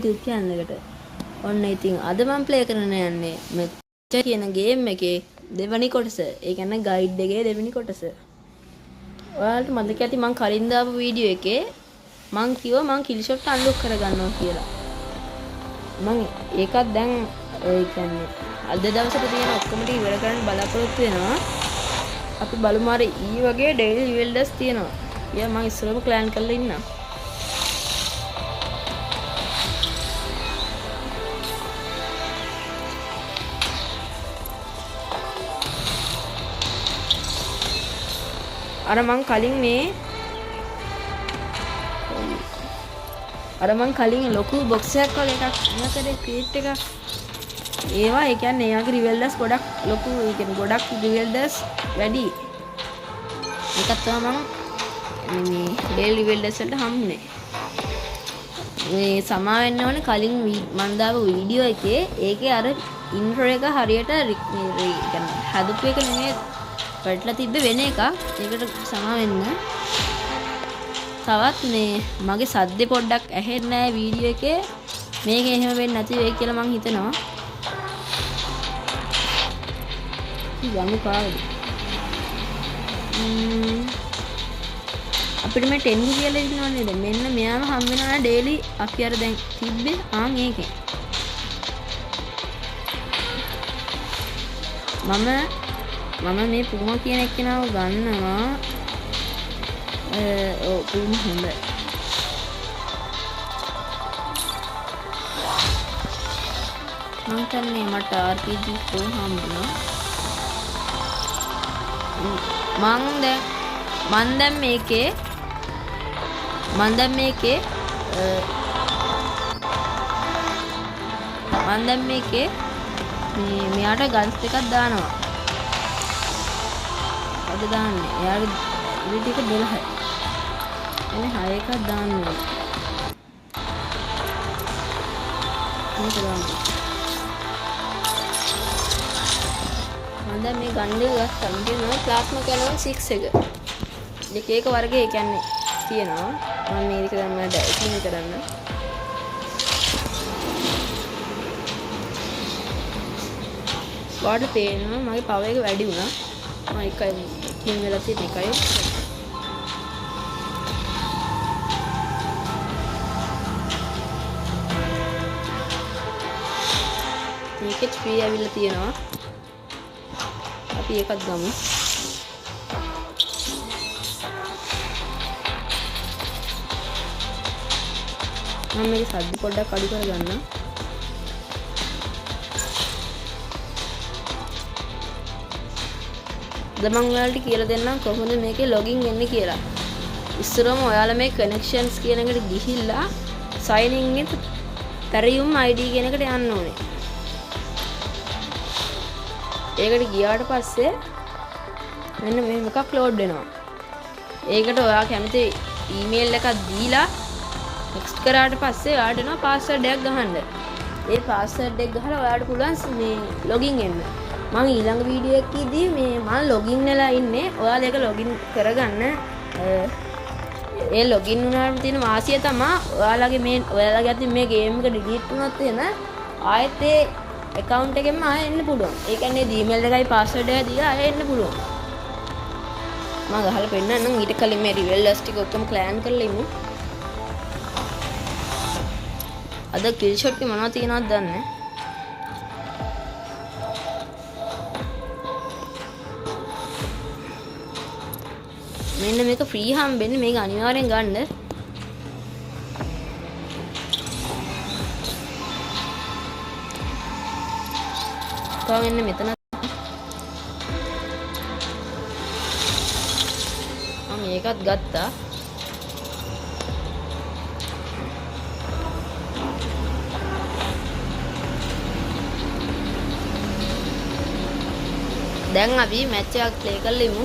YouTube channel එකට. ඔන්න ඉතින් අද මම ප්ලේ කරන්න යන්නේ මෙච්චර කියන ගේම් එකේ දෙවෙනි කොටස. ඒ කියන්නේ ගයිඩ් එකේ දෙවෙනි කොටස. ඔයාලට මතක ඇති මම කලින් දාපු වීඩියෝ එකේ මං කිව්වා මං කිල් ෂොට් අන්ලොක් කරගන්නවා කියලා. මං ඒකත් දැන් ඒ කියන්නේ අද දවසට තියෙන ඔක්කොම ටික ඉවර කරන්න බලාපොරොත්තු වෙනවා. අපි බලමු අර ඊ වගේ ඩේලි ලිවල්ඩර්ස් තියෙනවා. ඊයා මං ඉස්සරම ක්ලෑන් කරලා ඉන්නම්. අර මං කලින් ලොකු බොක්ස් එකක් වගේ එකක් නේද ක්‍රියේට් එකක් ඒවා ඒ කියන්නේ එයාගේ රිවෙල්ඩර්ස් ගොඩක් ලොකු ඒ කියන්නේ ගොඩක් රිවෙල්ඩර්ස් වැඩි එකක් තමයි මම මේ ඩේල් රිවෙල්ඩර්ස් වලට හම්බුනේ මේ සමා වෙන්න ඕනේ කලින් මම දාපු වීඩියෝ එකේ ඒකේ අර ඉන්ට්‍රෝ එක හරියට කියන්නේ හදපු එක නෙමෙයි වැටලා තිබ්බ වෙන එකක් ඒකට සමා වෙන්න තවත් මේ මගේ සද්දේ පොඩ්ඩක් ඇහෙන්නේ නැහැ වීඩියෝ එකේ මේක එහෙම වෙන්නේ නැති වෙයි කියලා මං හිතනවා යමු කාවද අපිට මේ 10 කියලා ඉන්නවා නේද මෙන්න මෙයාම හම් වෙනවා ඩේලි අපි අර දැන් තිබ්බේ ආන් ඒකේ මම මේ පුම කියන එක්කෙනාව ගන්නවා පුම හොඳයි මං කන්නේ මට RPG Pro හම්බුණා මං දැන් මේකේ මෙයාට ගන්ස් එකක් දානවා අද දාන්නේ එයාගේ ඉලි ටික 12යි එනේ 6 එකක් දාන්න ඕනේ මේක දාන්න මම දැන් මේ ගන්න එක ගත්තා මම කියනවා ප්ලාස්මා කැනෝන් 6 එක එක වර්ගය ඒ කියන්නේ තියෙනවා මම මේක දැන් මම ඩැක්ලින් කරන්න වාට පේනවා මගේ පවර් එක වැඩි වුණා මම එකයි කින් වෙලා තියෙන එකයි මේකෙත් ෆ්‍රී ඇවිල්ලා තියෙනවා අපි එකක් ගමු මම මේක සද්ද පොඩ්ඩක් අඩු කරගන්නම් මම ඔයාලට කියලා දෙන්නම් කොහොමද මේකේ ලොගින් වෙන්නේ කියලා. ඉස්සරම ඔයාලා මේ කනෙක්ෂන්ස් කියන එකට ගිහිල්ලා sign in with Ethereum ID කියන එකට යන්න ඕනේ. ඒකට ගියාට පස්සේ මෙන්න මෙහෙම එකක් ලෝඩ් වෙනවා. ඒකට ඔයා කැමති ඊමේල් එකක් දීලා ටෙක්ස්ට් කරාට පස්සේ ඔයාලට එනවා පාස්වර්ඩ් එකක් ගහන්න. ඒ පාස්වර්ඩ් එක ගහලා ඔයාලට පුළුවන් මේ ලොගින් වෙන්න. මම ඊළඟ වීඩියෝ එකේදී මේ මම ලොගින් වෙලා ඉන්නේ ඔයාලා ඒක ලොගින් කරගන්න ඒ ලොගින් වුණාම තියෙන වාසිය තමයි ඔයාලගේ අතින් මේ ගේම් එක ඩිලීට් වුණොත් එහෙම ආයෙත් ඒ account එකෙන්ම ආයෙ එන්න පුළුවන් ඒ කියන්නේ email එකයි password එකයි දීලා ආයෙ එන්න පුළුවන් මම ගහලා පෙන්නන්නම් ඊට කලින් මේ රිවෙල්ඩර්ස් ටික ඔක්කොම ක්ලෑන් කරලා ඉමු අද කිල් ෂොට් එක මොනවද තියෙනවද දන්නේ මෙන්න මේක ෆ්‍රී හම්බෙන්නේ මේක අනිවාර්යෙන් ගන්න. තව මෙන්න මෙතන මම මේකත් ගත්තා. දැන් අපි මැච් එකක් ප්ලේ කරලා ඉමු.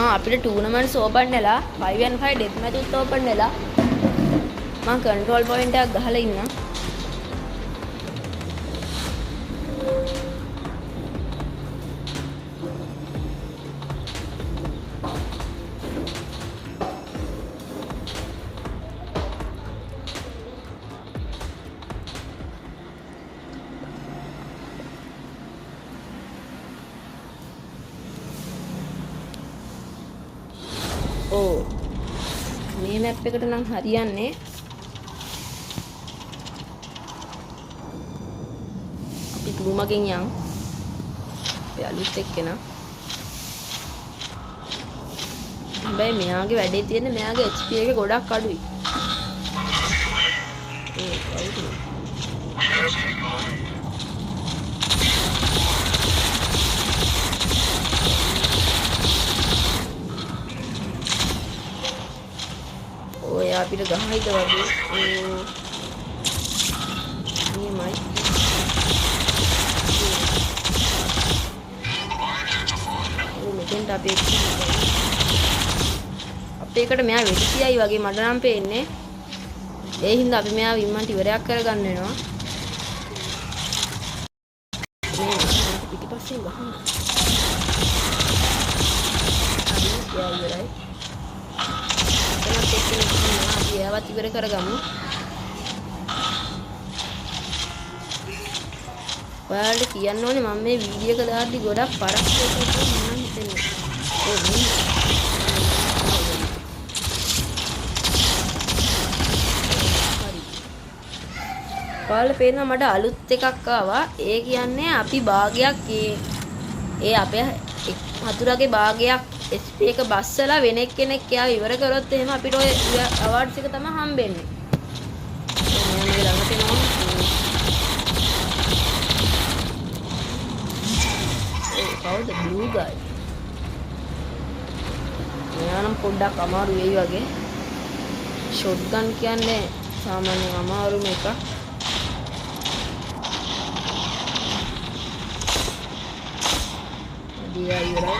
අපිට ටූර්නමන්ට්ස් ඕපන් වෙලා 5v5 ඩෙත් මැච් උත් ඕපන් වෙලා මම කන්ට්‍රෝල් පොයින්ට් එකක් ගහලා ඉන්නම් මැප් එකට නම් හරියන්නේ. අපි තුමකින් යන්. අපි අලුත් එක්කෙනා. හැබැයි මෙයාගේ වැඩේ තියෙන්නේ මෙයාගේ HP එක ගොඩක් අඩුයි. ඔය අපිට ගහයිද වගේ. නියමයි. මෙතෙන්ට අපි අපේකට මෙයා වෙඩි තියයි වගේ මට නම් පේන්නේ. ඒ හින්දා අපි මෙයා විමන්ට ඉවරයක් කරගන්න වෙනවා. මේ පිටිපස්සෙන් ගහන්න. හරි ඉවරයි. එතනත් එක්කෙනෙක් ඉන්නවා. අපි එයාවත් ඉවර කරගමු. ඔයාලට කියන්න ඕනේ මම මේ වීඩියෝ එක දාද්දි ගොඩක් පරක්කු එකක් මම හිතන්නේ. ඔයාලට පේනවා මට අලුත් එකක් ආවා. ඒ කියන්නේ අපි භාගයක් ඒ අපේ හතුරගේ භාගයක් SP එක බස්සලා වෙන කෙනෙක් එයා ඉවර කරොත් එහෙම අපිට ඔය අවුට්ස් එක තමයි හම්බෙන්නේ. මෙයා මේ ළඟට එනවා. කවුද බ්ලූ ගයි? මෙයා නම් පොඩ්ඩක් අමාරු වෙයි වගේ. ෂොට්ගන් කියන්නේ සාමාන්‍යයෙන් අමාරුම එකක්. දියා ඉවරයි.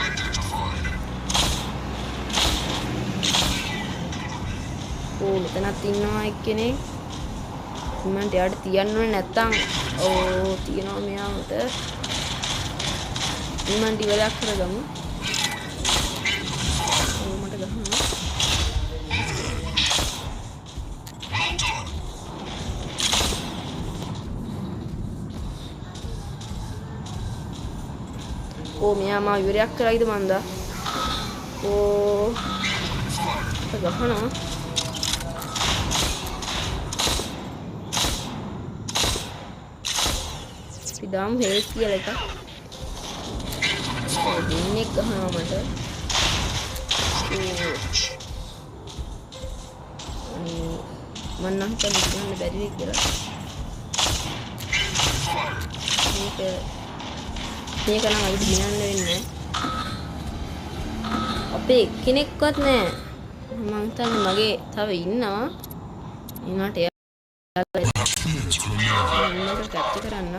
මෙතනත් ඉන්නවා එක්කෙනෙක්. මන්ට යාට තියන්න ඕනේ නැත්තම් තියනවා මෙයාට. මන්ට ඉවරයක් කරගමු. මට ගහනවා. මෙයා මා ඉවරයක් කරයිද මන්දා. ගහනවා. ඉදාම් හේස් කියලා එකක්. දෙන්නෙක් ගහනවා මට. මම නම් හිතන්නේ බැරි වෙයි කියලා. මේක නම් අයිති නියන්න වෙන්නේ. අපේ කෙනෙක්වත් නැහැ. මම හිතන්නේ මගේ තව ඉන්නවා. එනට එයාලා කැප්චර් කරන්න.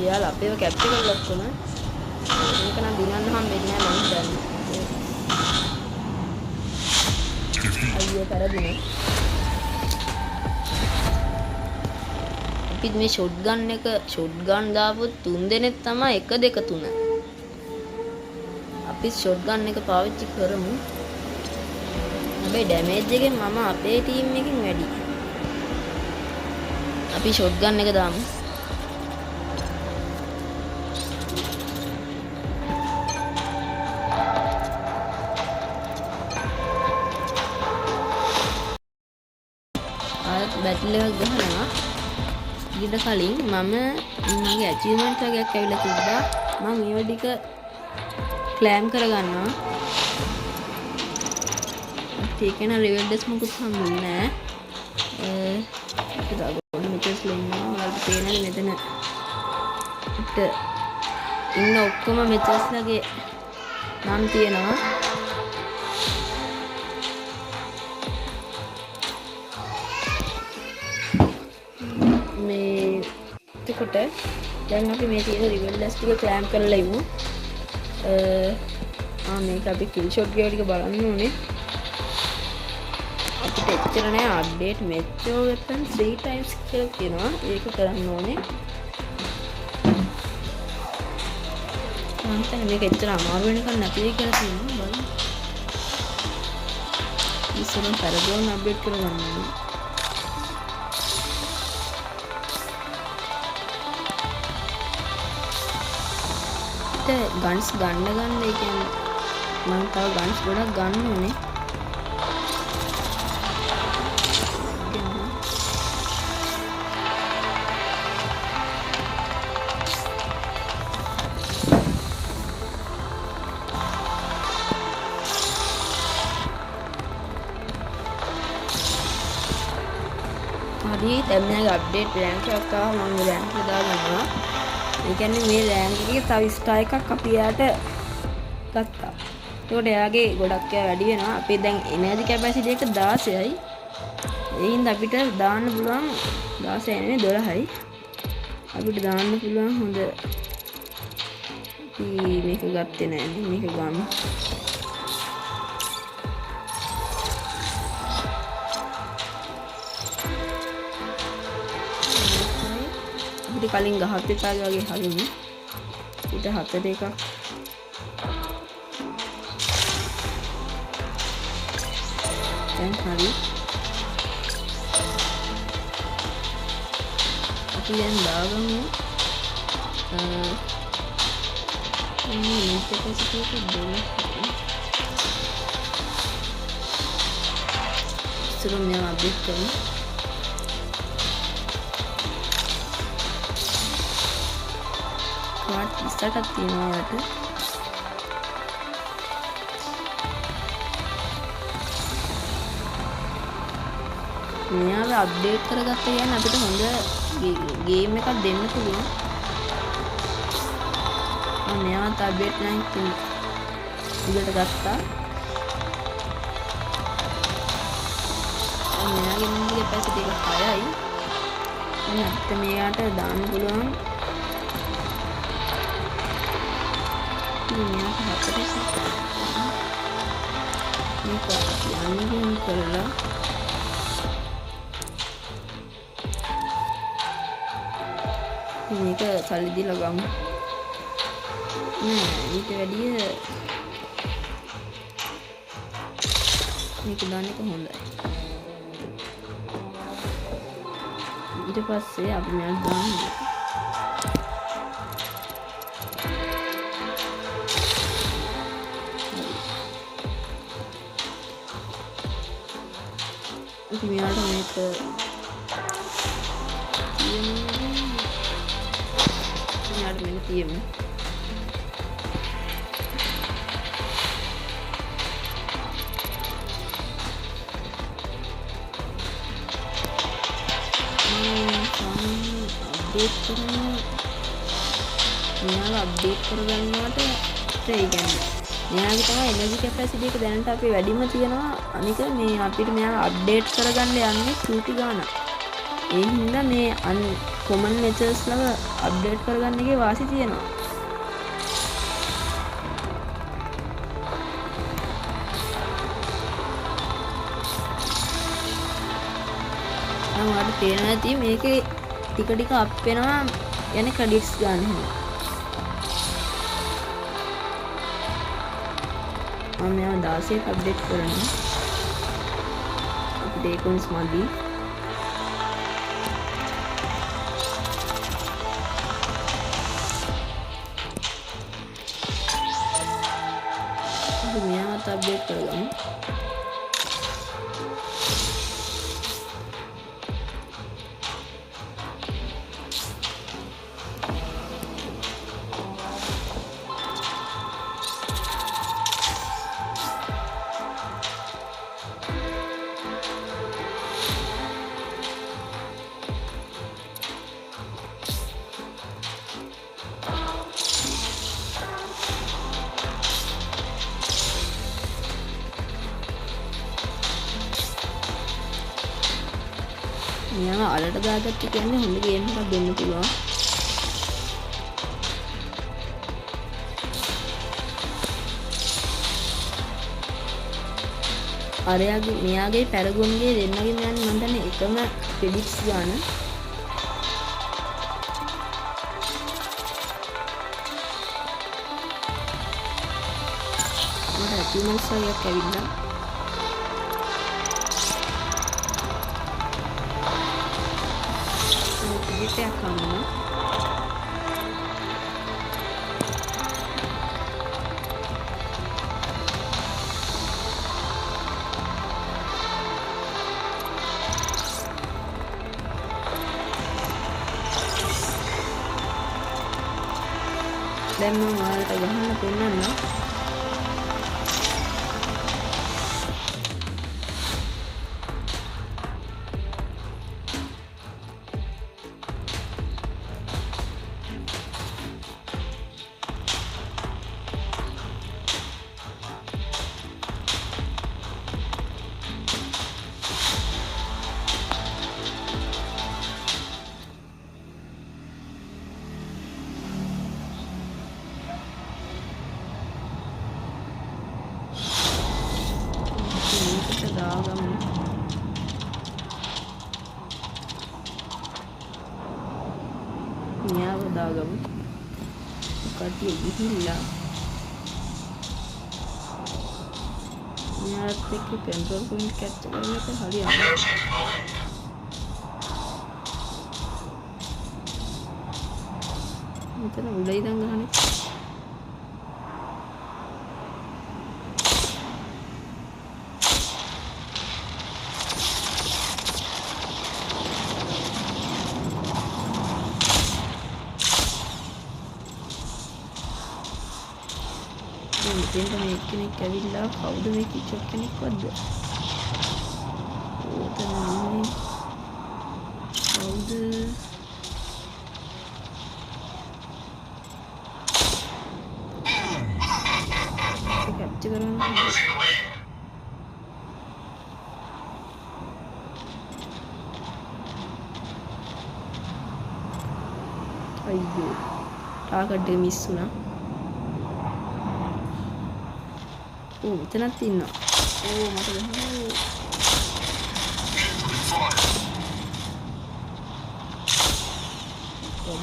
එයාලා අපේව කැප්චර් කරලා ඔක්කොම මේක නම් දිනන්න හම්බෙන්නේ නැහැ මම හිතන්නේ. අයියෝ පෙරදිනේ. අපිත් මේ ෂොට්ගන් දාපුවොත් 3 දෙනෙක් තමයි 1 2 3. අපි ෂොට්ගන් එක පාවිච්චි කරමු. හැබැයි ඩැමේජ් එකෙන් මම අපේ ටීම් එකකින් වැඩි. අපි ෂොට්ගන් එක දාමු. බැටල් එකක් ගහනවා. ඊට කලින් මගේ ඇචීව්මන්ට් වගේක් ඇවිල්ලා තිබ්බා. මම මේ ටික ක්ලෑම් කරගන්නවා. ඒකේන ලෙවල් ඩෙස් මොකුත් හම්බුනේ නැහැ. අපිට ගොඩ මෙතස් ලෙන්නවා. ඔයාලට පේනද මෙතන ඉන්න ඔක්කොම මෙතස්ලගේ නම් තියෙනවා. එතකොට දැන් අපි මේ තියෙන රිවල් ඩැස් ටික ක්ලෑම් කරලා ඉමු. මේක අපි කිල් ෂොට් ගේම් ටික බලන්න ඕනේ. අපිට එච්චර නෑ අප්ඩේට් මෙච්චෝ වෙපන් 3 times කියලා කියනවා. ඒක කරන්න ඕනේ. මම හිතන්නේ මේක එච්චර අමාරු වෙනකන් නැති කියලා කියනවා. බලන්න. ඉස්සරහ පෙරදෝන අප්ඩේට් කරගන්න ඕනේ. ගන්ස් ගන්න ඒ කියන්නේ මම තව ගන්ස් ගොඩක් ගන්න ඕනේ. හරි දැන් මෙයාගේ අප්ඩේට් රෑන්ක් එකක් ආවා මම රෑන්ක් එක දාගන්නවා. ඒ කියන්නේ මේ රෑන්ක් එකේ තව ස්ටාර් එකක් අපි එයාට ගත්තා. ඒකට එයාගේ ගොඩක් ඒවා වැඩි වෙනවා. අපි දැන් එනර්ජි කැපැසිටි එක 16යි. ඒ හින්දා අපිට දාන්න පුළුවන් 16 නෙමෙයි 12යි. අපිට දාන්න පුළුවන් හොඳ මේක ගත්තේ නෑනේ මේක ගමු. අපිට කලින් ගහත් එපාගේ වගේ හරිනේ. ඊට 4 එකක් දැන් හරි. අපි දැන් දාගමු මේක කැපැසිටි එක 12. ඉස්සර මෙයා අප්ඩේට් කරමු. කාඩ් 20ක් තියෙනවා යට. මෙයාව අප්ඩේට් කරගත්ත කියන්නේ අපිට හොඳ ගේම් එකක් දෙන්න පුළුවන්. මම මෙයාවත් අප්ඩේට් 9 උඩට ගත්තා. මෙයාගේ මිනිහගේ කැපැසිටි එක 6යි. එහෙනම් අපිට මෙයාට දාන්න පුළුවන් මෙයාට 4ක්. මේක යන්නේ කරලා මේක සල්ලි දීලා ගමු. ඊට වැඩිය මේක දාන්න එක හොඳයි. ඊට පස්සේ අපි මෙයාට දාන්න මෙයාට මේක මෙන්න තියෙමු. අප්ඩේට් කරගන්නවට ඒ කියන්නේ මෙයාගේ තමයි එනර්ජි කැපැසිටි එක දැනට අපි වැඩිම තියෙනවා. අනික මේ අපිට මෙයා අප්ඩේට් කරගන්න යන්නේ චූටි ගානක්. ඒ හින්දා මේ කොමන් මෙචර්ස් ළඟ අප්ඩේට් කරගන්න එකේ වාසි තියෙනවා. දැන් ඔයාලට පේනවා ඇති මේකේ ටික ටික අප් වෙනවා යන්නේ ක්‍රෙඩිට්ස් ගන්න හැම. මම මෙයා 16ක් අප්ඩේට් කරනවා. අපිට ඒකොන්ස් මදි. මෙයාත් අප්ඩේට් කරගමු. මෙයාව අලට දාගත්ත කියන්නේ හොඳ ගේම් එකක් දෙන්න පුළුවන්. අරයාගේ මෙයාගේ පැරගොන්ගේ දෙන්නගේ මෙයන් මම දන්නේ එකම ක්‍රෙඩිට්ස් ගන්න. මට අචීව්මන්ට්ස් වගේක් ඇවිල්ලා එකක් හම්බුණා. දැන් මම ඔයාලට ගහන්න පෙන්නන්න. දාගමු. මෙයාව දාගමු. කට්ටිය ගිහිල්ලා මෙයාත් එක්ක කන්ට්‍රෝල් පොයින්ට් කැප්චර් කරන එක හරි අමාරුයි. මෙතන උඩ ඉඳන් ගහන්නේ. මෙතෙන්ට මේ කෙනෙක් ඇවිල්ලා කවුද මේ කිචොක් කෙනෙක්වත්ද? ඕතන ඉන්නේ කවුද? කැප්චර් කරන්න. අයියෝ ටාගට් එක මිස් වුණා. ඕ මෙතනත් ඉන්නවා. ඕ මට ගහනවා.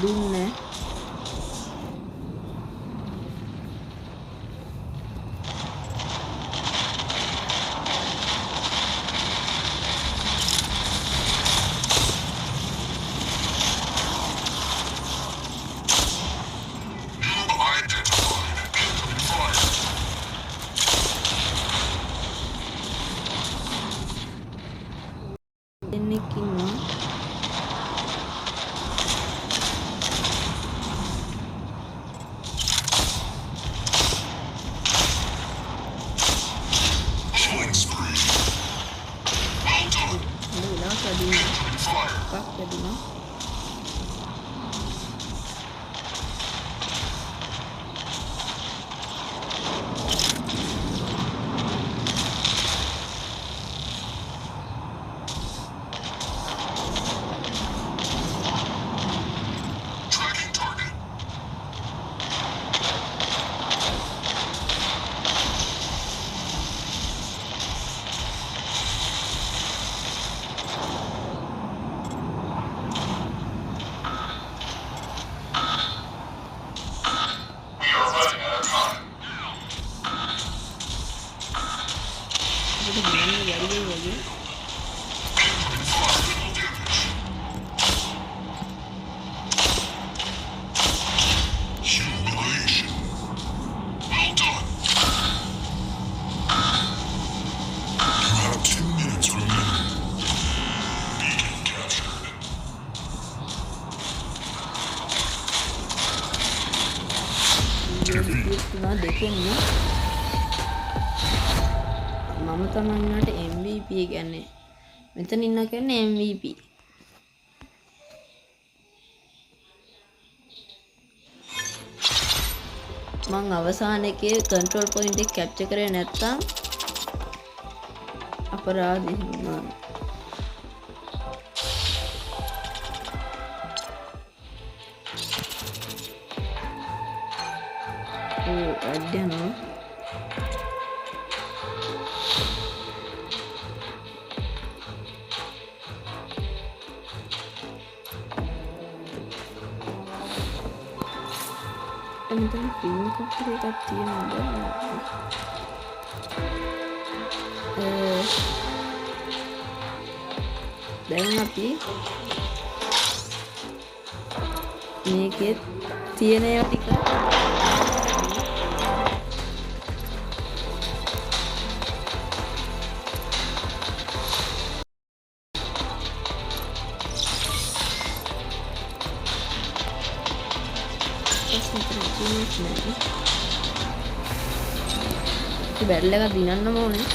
දුන්නේ. දෙන්නෙක් ඉන්නවා. දෙකෙන්නේ මම තමයි ඉන්නට MVP කියන්නේ. මෙතන ඉන්න කියන්නේ MVP. මං අවසාන එකේ කන්ට්‍රෝල් පොයින්ට් එක කැප්චර් කරේ නැත්තම් අපරාධ වුණා. ඕ අඩනවා. මෙතන පින් කොප්පර එකක් තියෙනවද? දැන් අපි මේකේ තියෙන ඒවා ටික නෑ. බැරල් එක දිනන්නම ඕනේ.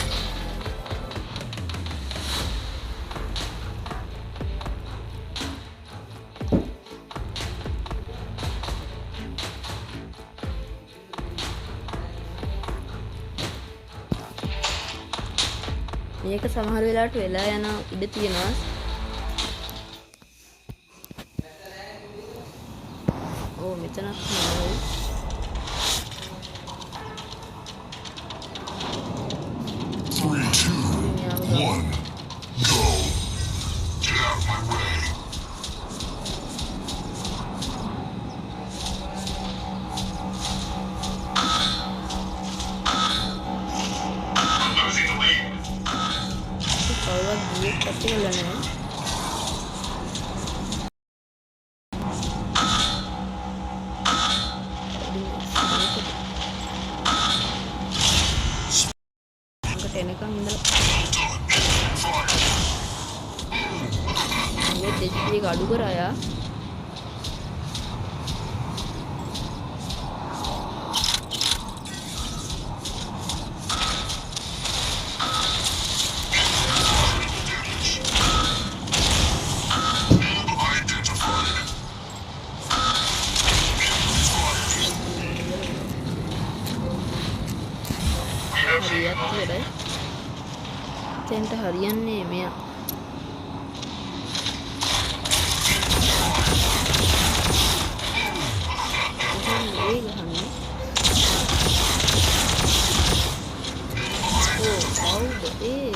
මේක සමහර වෙලාවට වෙලා යන ඉඩ තියෙනවා. ඕ මෙතනක් නෑ. 3, 2, 1, go. Get out of my way. I'm losing the lead. කවුරුත් ගියේ කට්ටිය ගලන නෑ. එනකම් ඉඳලා මේ දෙච්චි එක අඩු කරා යා. හරියට වැඩයි. තෙන්ට හරියන්නේ මෙයා. ඒ ගහන්නේ. ඕ කවුද ඒ?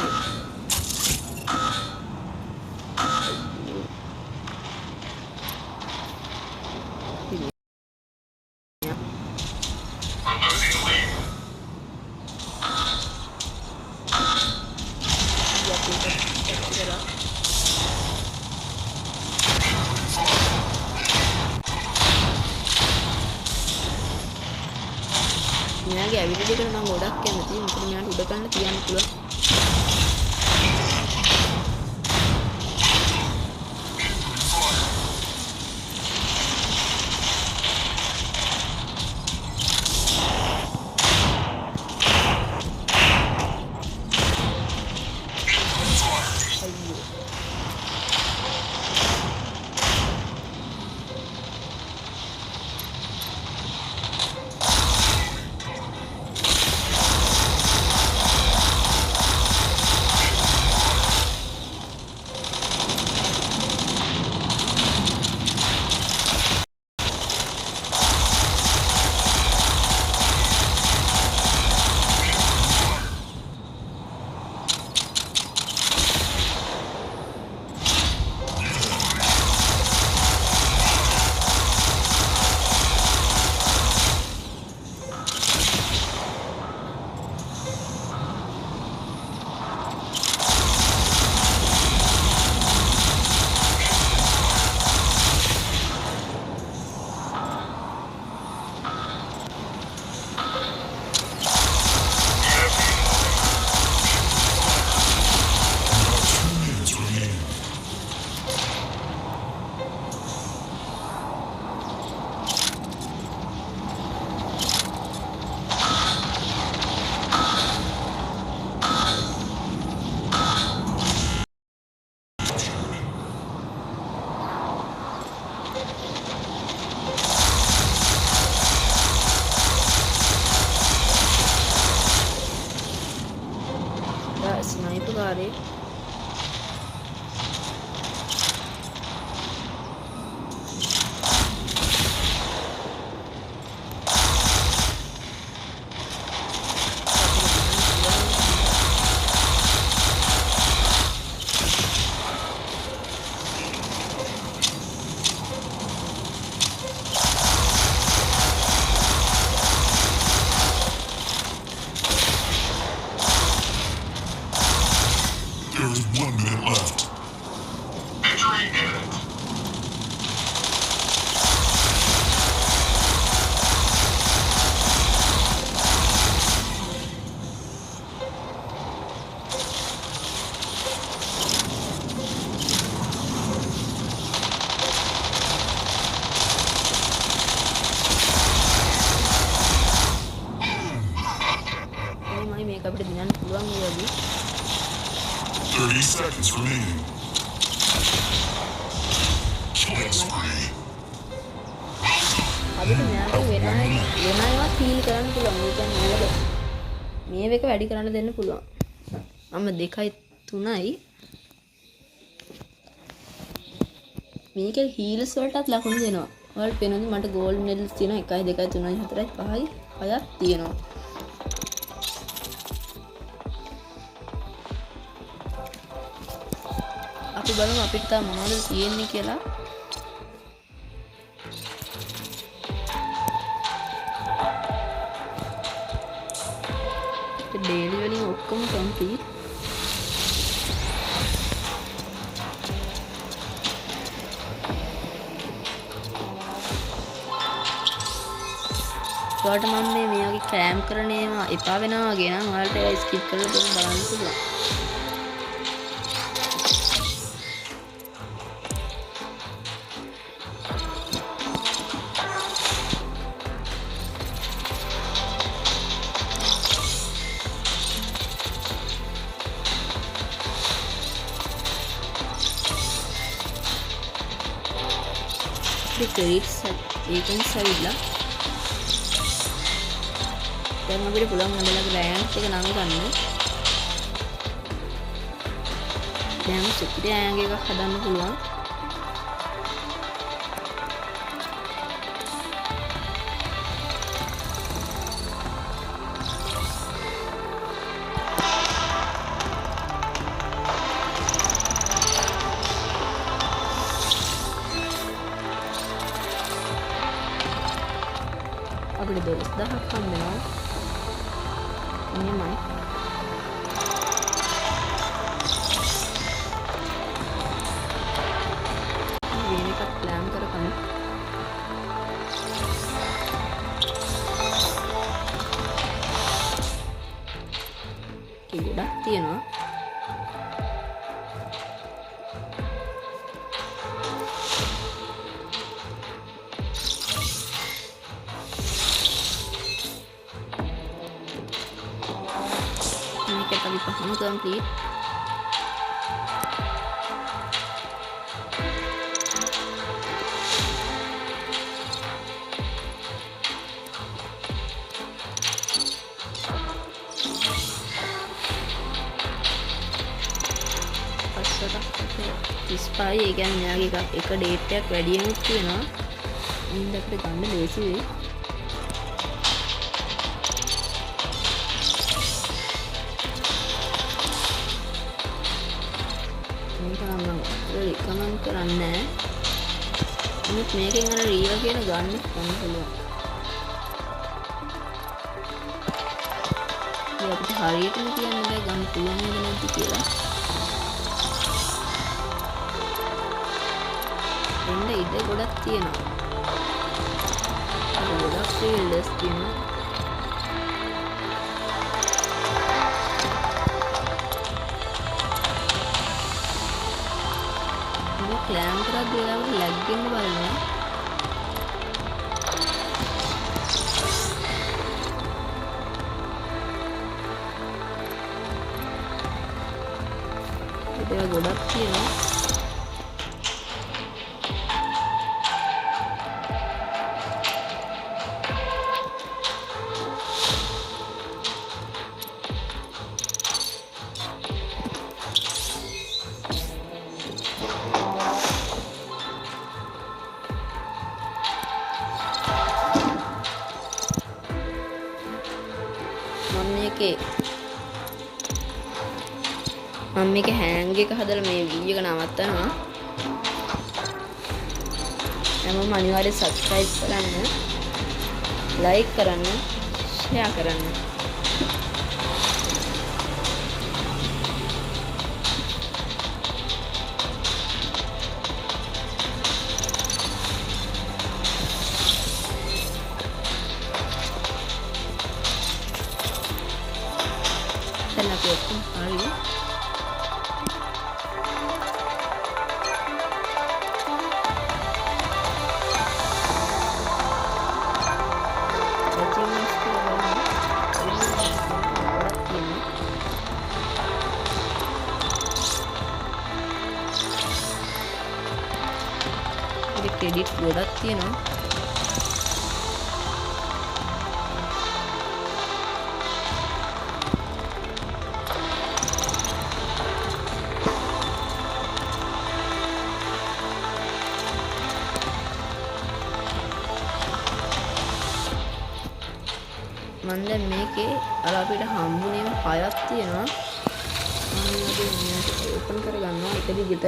I'm losing the lead. මෙයාගේ ඇවිදින එකට මම ගොඩක් කැමතියි. මොකද මෙයාට උඩ කන්න තියන්න පුළුවන්. ස්නයිපර් කාරේ There is 1 minute left. Victory imminent. 30 seconds remaining. Killing spree. අපිට මෙයාට වෙනවා ෆීල් කරන්න පුළුවන්. ඒ කියන්නේ මෙයාට මේ එක වැඩි කරන්න දෙන්න පුළුවන්. මම 2යි 3යි මේක හීල්ස් වලටත් ලකුණු දෙනවා. ඔයාලට පේනවද මට ගෝල්ඩ් මෙඩල්ස් තියෙනවා 1 2 3 4 5යි 6ක් තියෙනවා. අපි බලමු අපිට තා මොනවද තියෙන්නේ කියලා. ඩේලි වලින් ඔක්කොම කම්ප්ලීට්. ඔයාලට මම මේ වගේ කෑම් කරන ඒවා එපා වෙනවා වගේ නම් ඔයාලට ඒක ස්කිප් කරලා බලන්න පුළුවන්. ක්‍රෙඩිට්ස් ඒකෙන්ස් ඇවිල්ලා දැන් අපිට පුළුවන් මොඩලගේ රෑන්ක් එක නම් ගන්න. දැන් සුපිරි රෑන්ක් එකක් හදන්න පුළුවන්. අපිට 12000ක් හම් වෙනවා. එහෙමයි. වෙන එකක් ප්ලෑන් කරගන්න. ගොඩක් තියෙනවා. Kali paham complete. Spy ඒ කියන්නේ මෙයාගේ එක ඩේට් එකක් වැඩි වෙනුත් තියෙනවා. ඉන්න අපිට ගන්න ලේසි වෙයි. කමෙන්ට් කරන්නේ නමුත් මේකෙන් අර රියල් කියන ගන්න පුළුවන්. ඒ අපිට හරියටම කියන්න බෑ ගන්න පුළුවන් නේද නැද්ද කියලා. එන්න ඉඩ ගොඩක් තියෙනවා. ගොඩක් ෆීල්ඩ්ස් තියෙනවා. ප්ලෑන් කරද්දී ඔයාලට ලැග් වෙන්න බලන්න. ඒක ගොඩක් තියෙනවා. මම මේක හෑන්ග් එක හදලා මේ වීඩියෝ එක නවත්තනවා. හැමෝම අනිවාර්යෙන් subscribe කරන්න, like කරන්න, share කරන්න. දැන් අපි ඔක්කොම හරියි. ක්‍රෙඩිට් ගොඩක් තියෙනවා. මම දැන් මේකේ අර අපිට හම්බුනේම 6ක් තියෙනවා. මම මේක ඕපන් කරගන්නවා එක දිගට.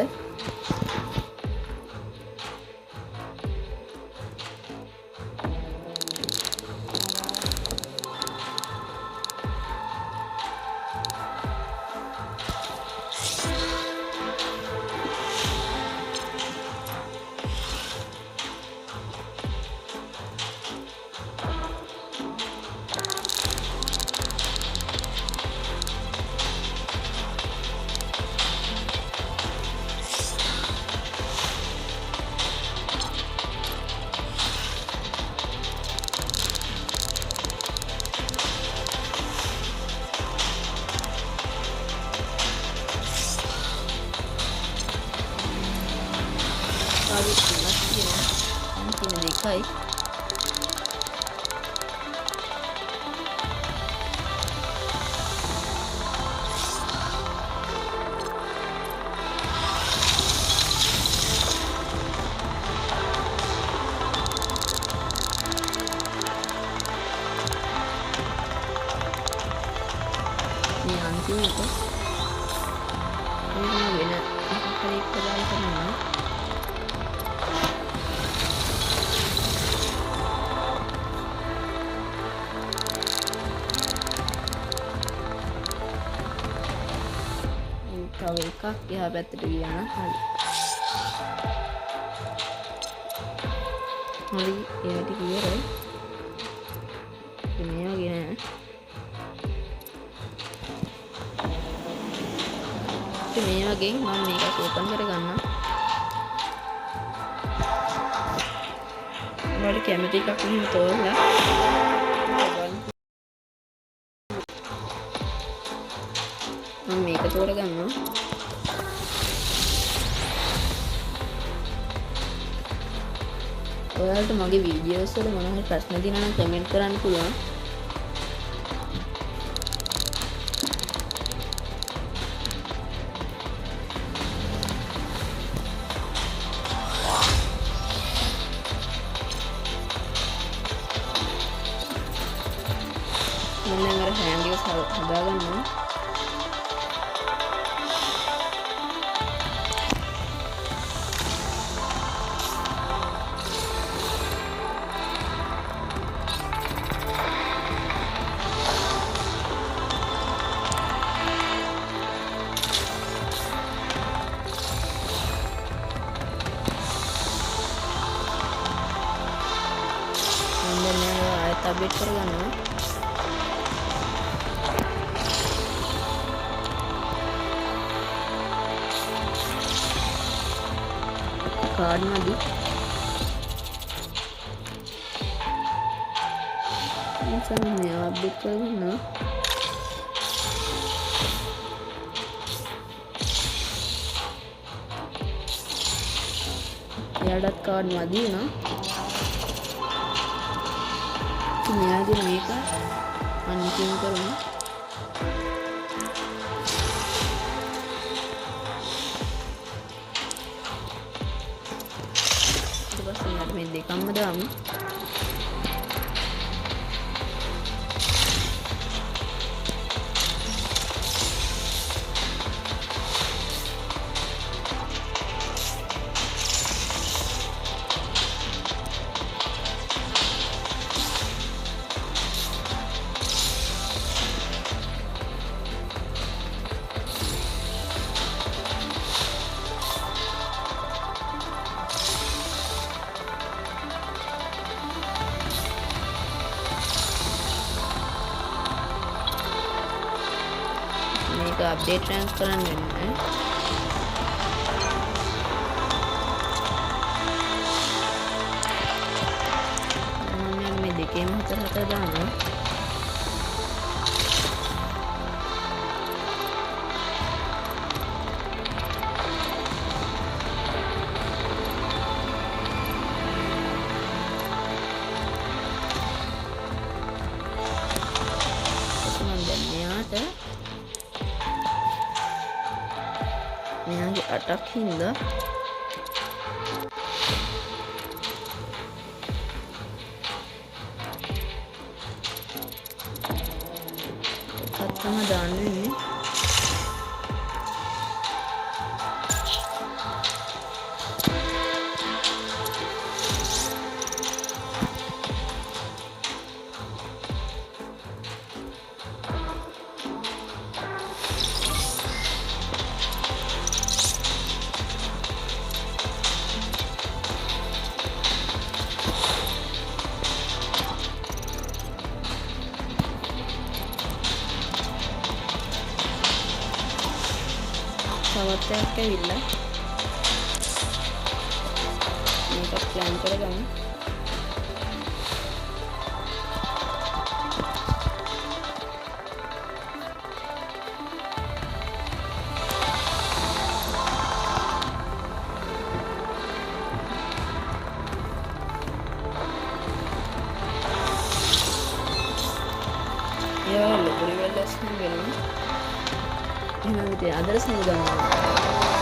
දෙකයි මේ අන්තිම එක වෙන හරි ප්‍රදාන කරනවා. තව එකක් එහා පැත්තට ගියා නම් හරි. හරි එයාට කියරයි. මේ වගේ නෑ. මේ වගේ මම මේක ඕපන් කරගන්නම්. ඔයාලට කැමති එකක් මෙහෙම තෝරලා මම මේක තෝරගන්නවා. ඔයාලට මගේ වීඩියෝස් වල මොනවා හරි ප්‍රශ්න තියෙනවා නම් කමෙන්ට් කරන්න පුළුවන්. මම දැන් අර හෑන්ඩ් එක හදාගන්නවා. अपडेट කරගන්නවා. කාඩ් මදි. ඉතින් මේ අප්ඩේට් කරගන්නවා. එයාටත් කාඩ් මදි නා. මෙයාගේ මේක අන්තිම කරමු. ඊට පස්සේ මට මේ දෙකම දාමු. මේක අප්ඩේට් රෑන්ක් කරන්න වෙන්නේ. මම මේ දෙකේම හතර දානවා. මෙයාගේ අටක් හින්දා එකක් තමයි දාන්න වෙන්නේ. තවත් එකක් ඇවිල්ලා මේක ප්ලෑන් කරගමු. යාළුවෝ පොඩි වෙලස් නෙවෙයි. එහෙනම් ඉතින් අදට සමුගන්නවා.